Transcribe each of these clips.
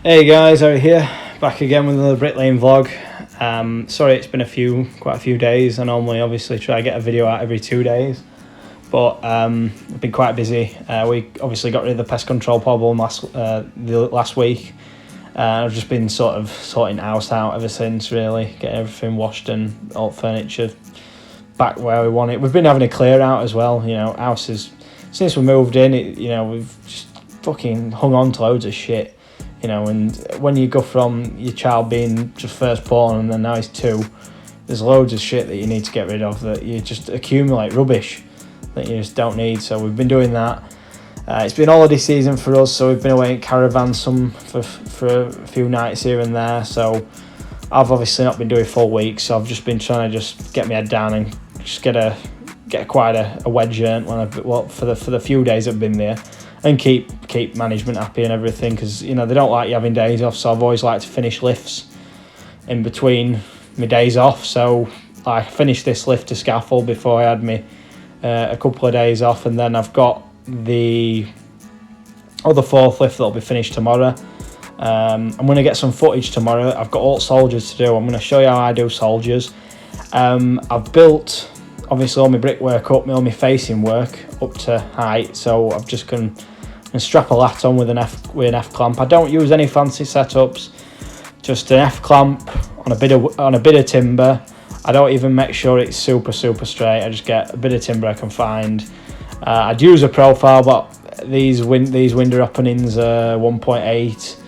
Hey guys, Harry here, back again with another Bricklaying vlog. Sorry it's been quite a few days. I normally obviously try to get a video out every 2 days, but I've been quite busy. We obviously got rid of the pest control problem last week. I've just been sort of sorting the house out ever since, really, getting everything washed and all furniture back where we want it. We've been having a clear out as well, houses, since we moved in, we've just fucking hung on to loads of shit. And when you go from your child being just first born and then now he's 2, there's loads of shit that you need to get rid of, that you just accumulate rubbish that you just don't need. So we've been doing that. It's been holiday season for us, so we've been away in caravans for a few nights here and there. So I've obviously not been doing full weeks, so I've just been trying to just get my head down and just get quite a wedge earned for the few days I've been there. And keep management happy and everything, because they don't like you having days off. So I've always liked to finish lifts in between my days off. So I finished this lift to scaffold before I had a couple of days off, and then I've got the other 4th lift that'll be finished tomorrow. I'm going to get some footage tomorrow. I've got all soldiers to do. I'm going to show you how I do soldiers. I've built obviously all my brickwork up, all my facing work up to height. So I've just gone and strap a lat on with an F clamp. I don't use any fancy setups, just an F clamp on a bit of timber. I don't even make sure it's super straight. I just get a bit of timber I can find. I'd use a profile, but these window openings are 1.8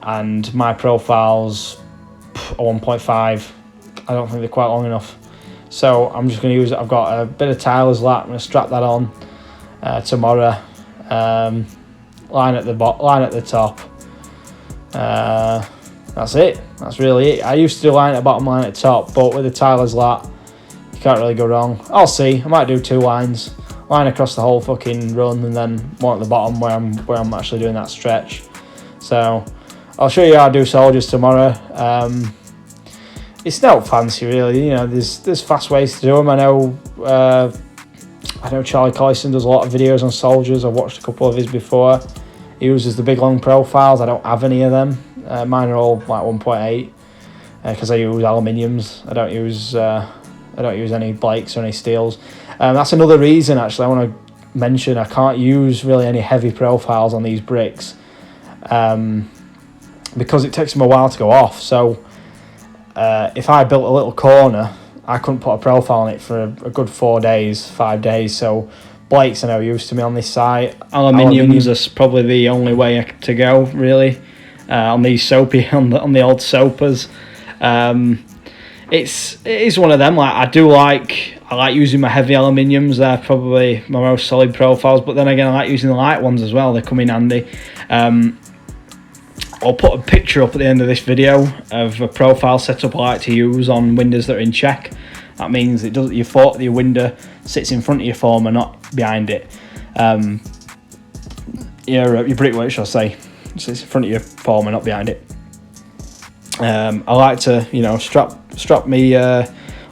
and my profiles are 1.5. I don't think they're quite long enough. So I'm just going to use it. I've got a bit of tiler's lat. I'm going to strap that on tomorrow. Line at the top. That's it. That's really it. I used to do line at the bottom, line at the top, but with the tiler's lat, you can't really go wrong. I'll see. I might do 2 lines. Line across the whole fucking run, and then one at the bottom where I'm actually doing that stretch. So I'll show you how I do soldiers tomorrow. It's not fancy, really. There's fast ways to do them. I know Charlie Collison does a lot of videos on soldiers. I've watched a couple of his before. He uses the big long profiles. I don't have any of them. Mine are all like 1.8 because I use aluminiums. I don't use any Blakes or any steels. That's another reason, actually, I want to mention I can't use really any heavy profiles on these bricks because it takes them a while to go off. So if I built a little corner, I couldn't put a profile on it for a good 4 days, 5 days. So Blakes are no use to me on this site. Aluminiums are probably the only way to go, really. On these soapy, on the old soapers. It is one of them. Like I like using my heavy aluminiums. They're probably my most solid profiles. But then again, I like using the light ones as well. They come in handy. I'll put a picture up at the end of this video of a profile setup I like to use on windows that are in check. That means your window sits in front of your former, not behind it. Your brickwork, shall I say, sits in front of your former, not behind it. I like to, strap me on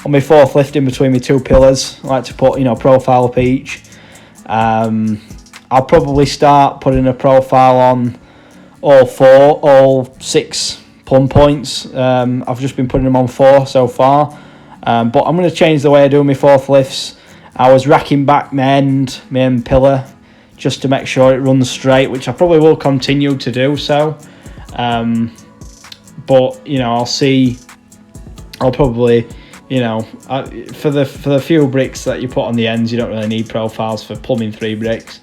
my 4th lift in between my 2 pillars. I like to put, profile up each. I'll probably start putting a profile on all 6 plumb points. I've just been putting them on 4 so far, but I'm going to change the way I do my 4th lifts. I was racking back my end pillar just to make sure it runs straight, which I probably will continue to do so. But I'll see. I'll probably, for the few bricks that you put on the ends, you don't really need profiles for plumbing 3 bricks.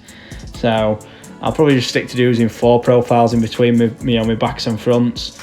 So I'll probably just stick to using 4 profiles in between my backs and fronts.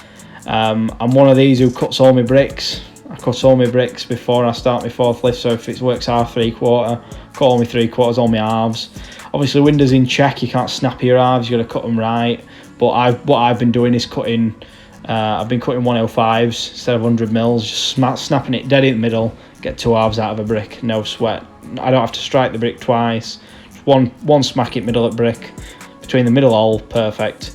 I'm one of these who cuts all my bricks. I cut all my bricks before I start my 4th lift. So if it works half 3/4, cut all my 3/4, all my halves. Obviously, windows in check, you can't snap your halves. You got to cut them right. But what I've been doing is cutting. I've been cutting 105s instead of 100 mils, just snapping it dead in the middle. Get 2 halves out of a brick, no sweat. I don't have to strike the brick twice. Just one smack it middle at brick. Between the middle hole, perfect.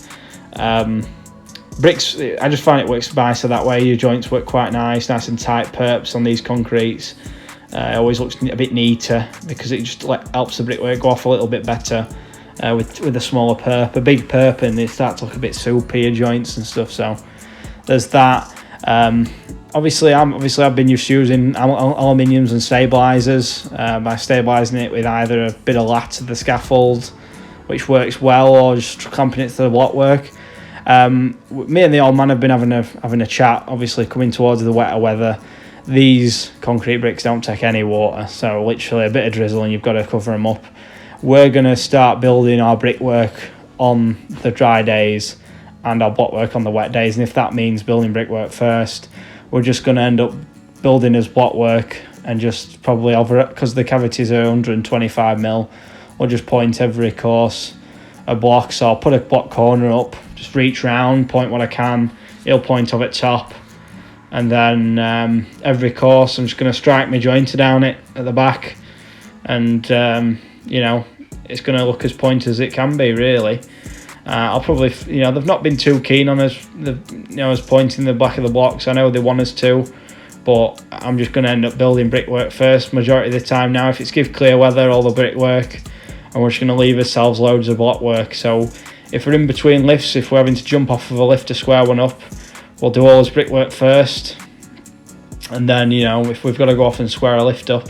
Bricks, I just find it works nicer that way. Your joints work quite nice and tight perps on these concretes. It always looks a bit neater because it just helps the brickwork go off a little bit better. with a smaller perp. A big perp and they start to look a bit soupy, your joints and stuff. So there's that. Obviously I've been used to using aluminiums and stabilizers by stabilizing it with either a bit of lat to the scaffold, which works well, or just clamping it to the blockwork. Me and the old man have been having a chat. Obviously, coming towards the wetter weather, these concrete bricks don't take any water, so literally a bit of drizzle and you've got to cover them up. We're going to start building our brickwork on the dry days and our blockwork on the wet days, and if that means building brickwork first, we're just going to end up building as blockwork and just probably over it, because the cavities are 125mm. We'll just point every course a block, so I'll put a block corner up, just reach round, point what I can, it'll point up at top, and then every course I'm just going to strike my jointer down it at the back, and you know, it's going to look as pointy as it can be, really. I'll probably, you know, they've not been too keen on us, us pointing the back of the blocks. I know they want us to, but I'm just going to end up building brickwork first majority of the time now. If it's give clear weather, all the brickwork, and we're just going to leave ourselves loads of blockwork. So if we're in between lifts, if we're having to jump off of a lift to square one up, we'll do all this brickwork first, and then, you know, if we've got to go off and square a lift up,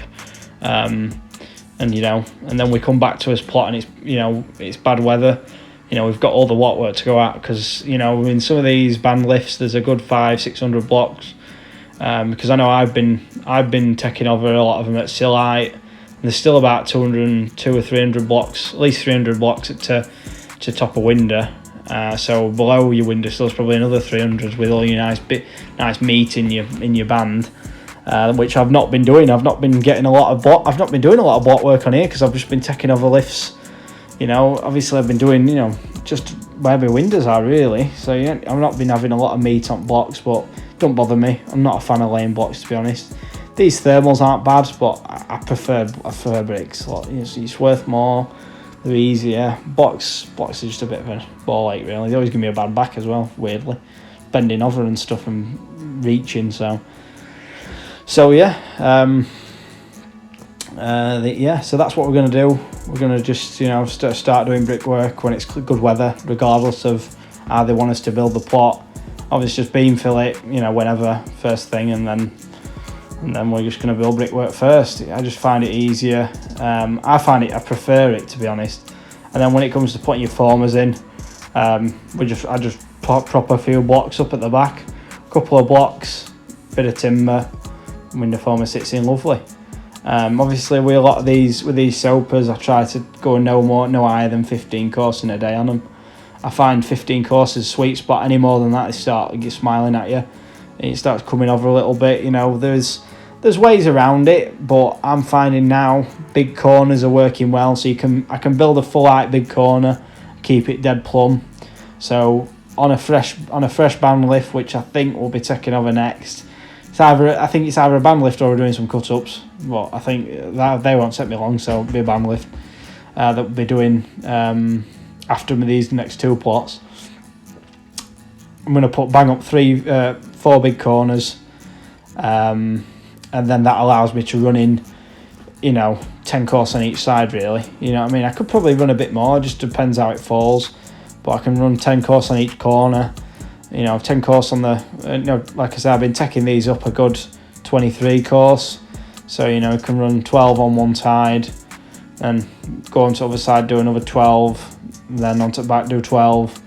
and you know, and then we come back to his plot and it's, you know, it's bad weather, you know, we've got all the blockwork to go at, because, you know, in some of these band lifts there's a good 500-600 blocks, because I know I've been taking over a lot of them at sill height, and there's still about 200 or 300 blocks, at least 300 blocks to top a window. So below your window sill is probably another 300 with all your nice meat in your band, which I've not been doing. I've not been doing a lot of block work on here, because I've just been taking over lifts. You know, obviously I've been doing, you know, just where my windows are, really. So yeah, I've not been having a lot of meat on blocks, but don't bother me. I'm not a fan of laying blocks, to be honest. These thermals aren't bad, but I prefer bricks. It's worth more. They're easier. Blocks are just a bit of a ball ache, really. They always give me a bad back as well, weirdly, bending over and stuff and reaching. So yeah. So that's what we're going to do. We're going to just, you know, start doing brickwork when it's good weather, regardless of how they want us to build the plot. Obviously just beam fill it, you know, whenever, first thing, and then we're just going to build brickwork first. I just find it easier. I prefer it, to be honest. And then when it comes to putting your formers in, I just prop a few blocks up at the back, couple of blocks, bit of timber, window former sits in lovely. Obviously with a lot of these, with these soapers, I try to go no higher than 15 courses in a day on them. I find 15 courses sweet spot. Any more than that, they start smiling at you, and it starts coming over a little bit. You know, there's ways around it, but I'm finding now big corners are working well. So I can build a full height big corner, keep it dead plumb. So on a fresh band lift, which I think we'll be taking over next, I think it's either a band lift or we're doing some cut ups. But I think that they won't take me long, so it'll be a band lift that we'll be doing after these next two plots. I'm going to bang up 4 big corners, and then that allows me to run in, you know, 10 courses on each side, really. You know what I mean? I could probably run a bit more, just depends how it falls, but I can run 10 courses on each corner. You know, 10 course on the, you know, like I said, I've been taking these up a good 23 course. So, you know, I can run 12 on one side, and go on to the other side, do another 12, and then onto the back, do 12,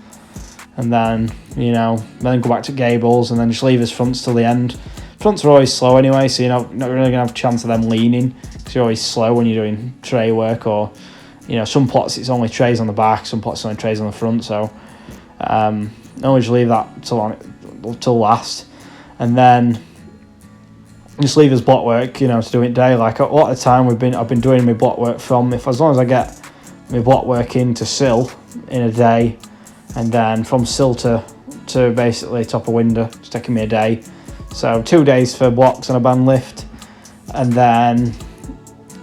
and then, you know, then go back to gables, and then just leave his fronts till the end. Fronts are always slow anyway, so you're not really going to have a chance of them leaning, because you're always slow when you're doing tray work, or, you know, some plots it's only trays on the back, some plots only trays on the front, so I always leave that till last, and then just leave as block work, you know, to do it day. Like a lot of the time I've been doing my block work from, as long as I get my block work into sill in a day, and then from sill to basically top of window, it's taking me a day. So 2 days for blocks on a band lift, and then,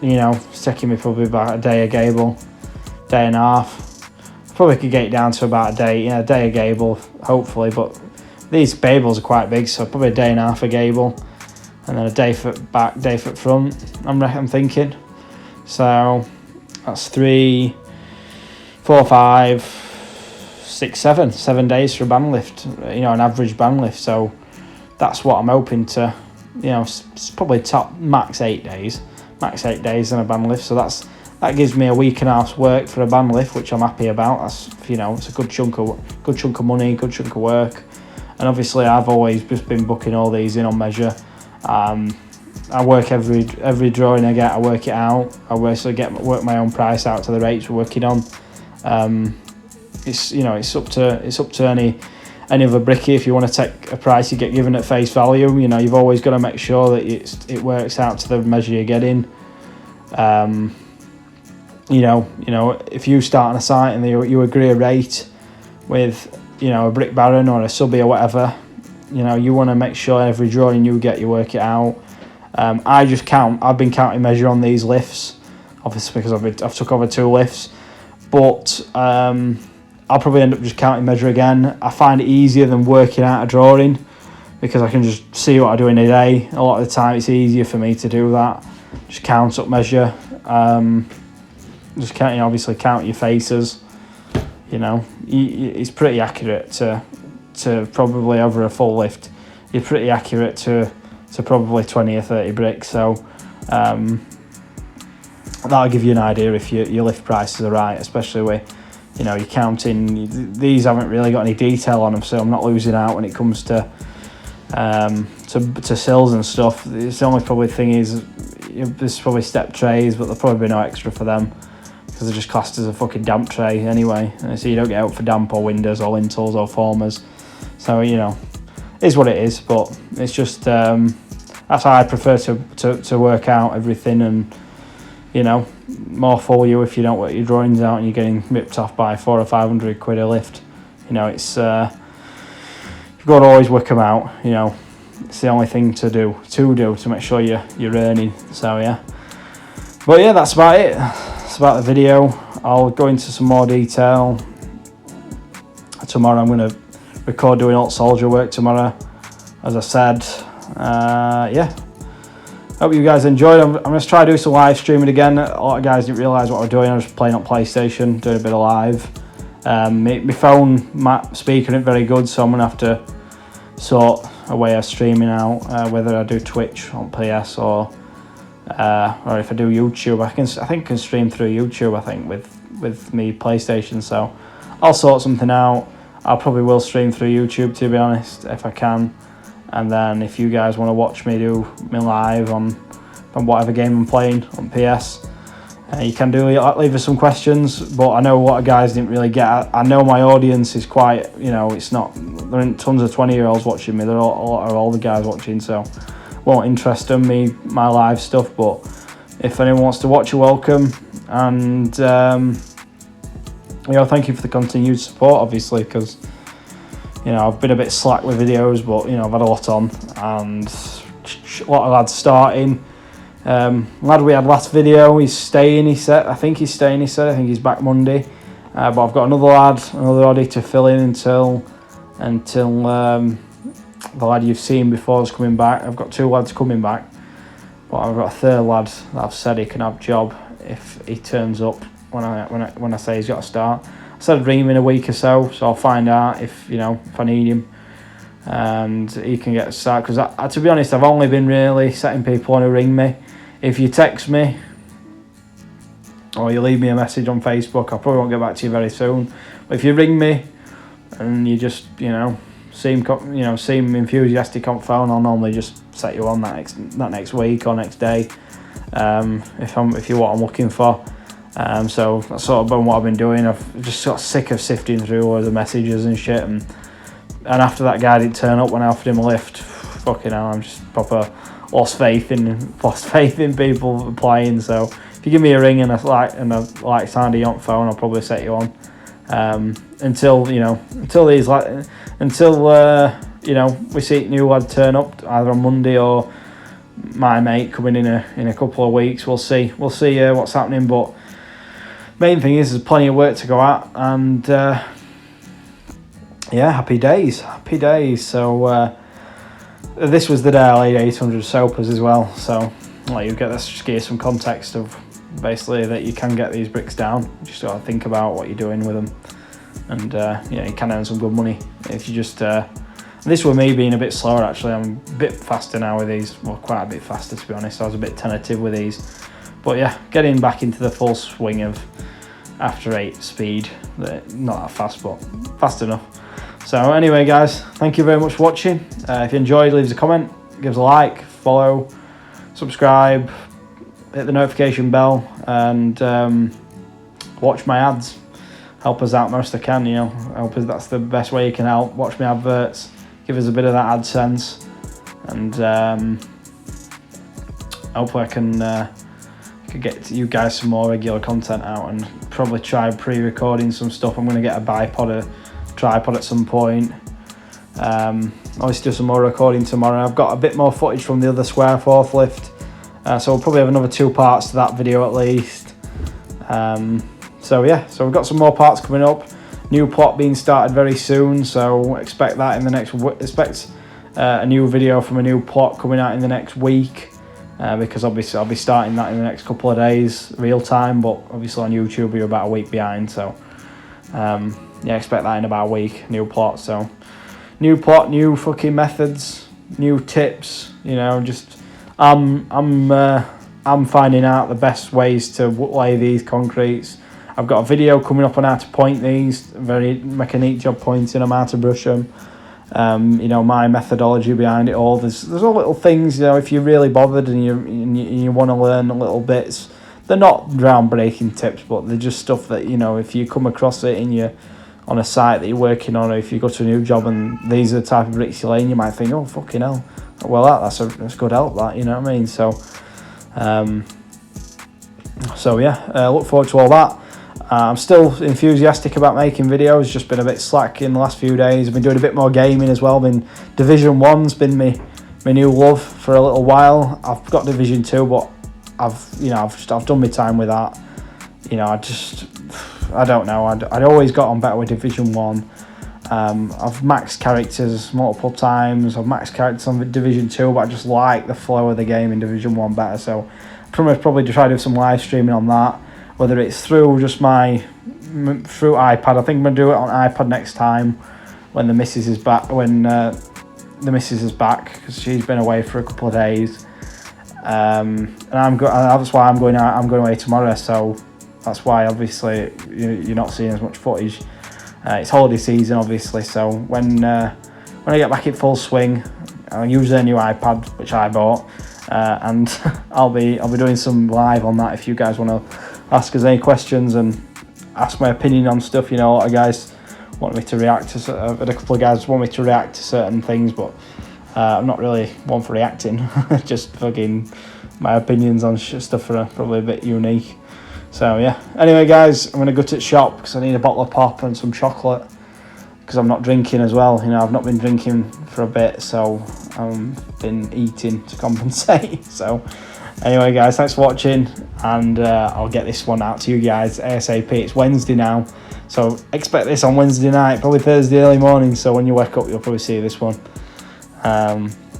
you know, it's taking me probably about a day a gable, day and a half. Probably could get it down to about a day, you know, a day a gable, hopefully, but these gables are quite big, so probably a day and a half a gable, and then a day foot back, day foot front, I'm thinking. So that's 3 4, 5, 6, 7 days for a band lift, you know, an average band lift. So that's what I'm hoping to, you know, it's probably top max 8 days on a band lift. So that gives me a week and a half's work for a band lift, which I'm happy about. That's, you know, it's a good chunk of money, good chunk of work. And obviously I've always just been booking all these in on measure. I work every drawing I get, I work it out. I work my own price out to the rates we're working on. It's, you know, it's up to any other bricky. If you want to take a price you get given at face value, you know, you've always got to make sure that it works out to the measure you're getting. You know, if you start on a site and you agree a rate with, you know, a brick baron or a subby or whatever, you know, you want to make sure every drawing you get, you work it out. I've been counting measure on these lifts, obviously, because I've took over 2 lifts, but I'll probably end up just counting measure again. I find it easier than working out a drawing, because I can just see what I do in a day. A lot of the time it's easier for me to do that, just count up measure. Just counting, obviously count your faces, you know, it's pretty accurate to probably over a full lift. You're pretty accurate to probably 20 or 30 bricks. So that'll give you an idea if your lift prices are right, especially with, you know, you're counting. These haven't really got any detail on them, so I'm not losing out when it comes to sills and stuff. It's the only probably thing is, there's probably step trays, but there'll probably be no extra for them, because they're just classed as a fucking damp tray anyway. So you don't get out for damp or windows or lintels or formers. So, you know, it is what it is, but it's just, that's how I prefer to work out everything. And, you know, more for you if you don't work your drawings out and you're getting ripped off by 400 or 500 quid a lift. You know, it's, you've got to always work them out, you know. It's the only thing to do to make sure you're earning. So, yeah. But, yeah, that's about it. About the video. I'll go into some more detail tomorrow. I'm going to record doing alt soldier work tomorrow, as I said. Yeah, hope you guys enjoyed. I'm going to try to do some live streaming again. A lot of guys didn't realise what I was doing. I was playing on PlayStation, doing a bit of live. My phone speaker isn't very good, so I'm going to have to sort a way of streaming out, whether I do Twitch on PS or if I do YouTube. I think I can stream through YouTube, I think, with me PlayStation. So I'll sort something out. I probably will stream through YouTube, to be honest, if I can. And then if you guys want to watch me do me live on whatever game I'm playing on PS, you can leave us some questions. But I know what guys didn't really get. I know my audience is quite, you know, it's not, there aren't tons of 20-year-olds watching me. There are all the guys watching, so won't interest them, my live stuff. But if anyone wants to watch, you're welcome. And you know, thank you for the continued support, obviously, because, you know, I've been a bit slack with videos, but, you know, I've had a lot on, and a lot of lads starting. Lad we had last video, he's staying, he said. I think he's back Monday. But I've got another oddie to fill in until the lad you've seen before is coming back. I've got 2 lads coming back, but I've got a 3rd lad that I've said he can have a job if he turns up when I say he's got to start. I said I'd ring him in a week or so I'll find out if I need him, and he can get a start. Because to be honest, I've only been really setting people on who ring me. If you text me or you leave me a message on Facebook, I probably won't get back to you very soon. But if you ring me and you just, seem enthusiastic on phone, I'll normally just set you on that next week or next day, if you're what I'm looking for. So that's sort of been what I've been doing. I've just got sick of sifting through all the messages and shit, and after that guy didn't turn up when I offered him a lift, fucking hell, I'm just proper lost faith in people applying. So if you give me a ring and I like sound of you on phone, I'll probably set you on. Until we see a new lad turn up either on Monday or my mate coming in a couple of weeks. We'll see what's happening. But main thing is there's plenty of work to go at, and happy days. So this was the day I laid 800 soapers as well. So let's just give you some context of basically, that you can get these bricks down. You just got to think about what you're doing with them, and yeah, you can earn some good money if you just. This with me being a bit slower, actually, I'm a bit faster now with these. Well, quite a bit faster, to be honest. I was a bit tentative with these, but yeah, getting back into the full swing of after 8 speed. Not that fast, but fast enough. So anyway, guys, thank you very much for watching. If you enjoyed, leave us a comment, give us a like, follow, subscribe, hit the notification bell, and watch my ads. Help us out most I can, you know. Help us. That's the best way you can help. Watch my adverts. Give us a bit of that AdSense, and hopefully I can get you guys some more regular content out, and probably try pre-recording some stuff. I'm going to get a tripod at some point. Obviously do some more recording tomorrow. I've got a bit more footage from the other square forklift, so we'll probably have another 2 parts to that video at least. So yeah, so we've got some more parts coming up. New plot being started very soon, so expect that in the next. Expect a new video from a new plot coming out in the next week, because obviously I'll be starting that in the next couple of days, real time. But obviously on YouTube we're about a week behind, so yeah, expect that in about a week. New plot, so new plot, new fucking methods, new tips. You know, just I'm finding out the best ways to lay these concretes. I've got a video coming up on how to point these, make a neat job pointing them, how to brush them. You know, my methodology behind it all. There's all little things, you know, if you're really bothered and you want to learn little bits. They're not groundbreaking tips, but they're just stuff that, you know, if you come across it on a site that you're working on, or if you go to a new job and these are the type of bricks you're laying, you might think, oh, fucking hell. Well, that's good help, that, you know what I mean? So yeah, look forward to all that. I'm still enthusiastic about making videos, just been a bit slack in the last few days. I've been doing a bit more gaming as well. Division 1's been my new love for a little while. I've got Division 2, but I've done my time with that. You know, I don't know. I'd always got on better with Division 1. I've maxed characters multiple times. I've maxed characters on Division 2, but I just like the flow of the game in Division 1 better. So I'm probably to try to do some live streaming on that. Whether it's through just through iPad. I think I'm going to do it on iPad next time when the missus is back, because she's been away for a couple of days. And that's why I'm going away tomorrow, so that's why obviously you're not seeing as much footage. It's holiday season obviously, so when I get back in full swing, I'll use a new iPad which I bought, and I'll be doing some live on that if you guys want to ask us any questions and ask my opinion on stuff. You know, a lot of guys want me to react to. I've had a couple of guys want me to react to certain things, but I'm not really one for reacting. Just fucking my opinions on stuff are probably a bit unique. So yeah. Anyway, guys, I'm gonna go to the shop because I need a bottle of pop and some chocolate because I'm not drinking as well. You know, I've not been drinking for a bit, so I've been eating to compensate. So. Anyway, guys, thanks for watching, and I'll get this one out to you guys ASAP. It's Wednesday now, so expect this on Wednesday night, probably Thursday early morning, so when you wake up, you'll probably see this one.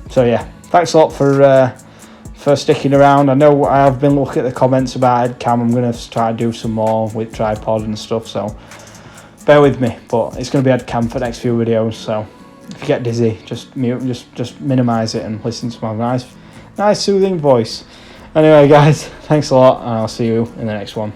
So yeah, thanks a lot for sticking around. I know I have been looking at the comments about Headcam. I'm going to try to do some more with tripod and stuff, so bear with me, but it's going to be Headcam for the next few videos, so if you get dizzy, just mute, just minimise it and listen to my nice soothing voice. Anyway, guys, thanks a lot, and I'll see you in the next one.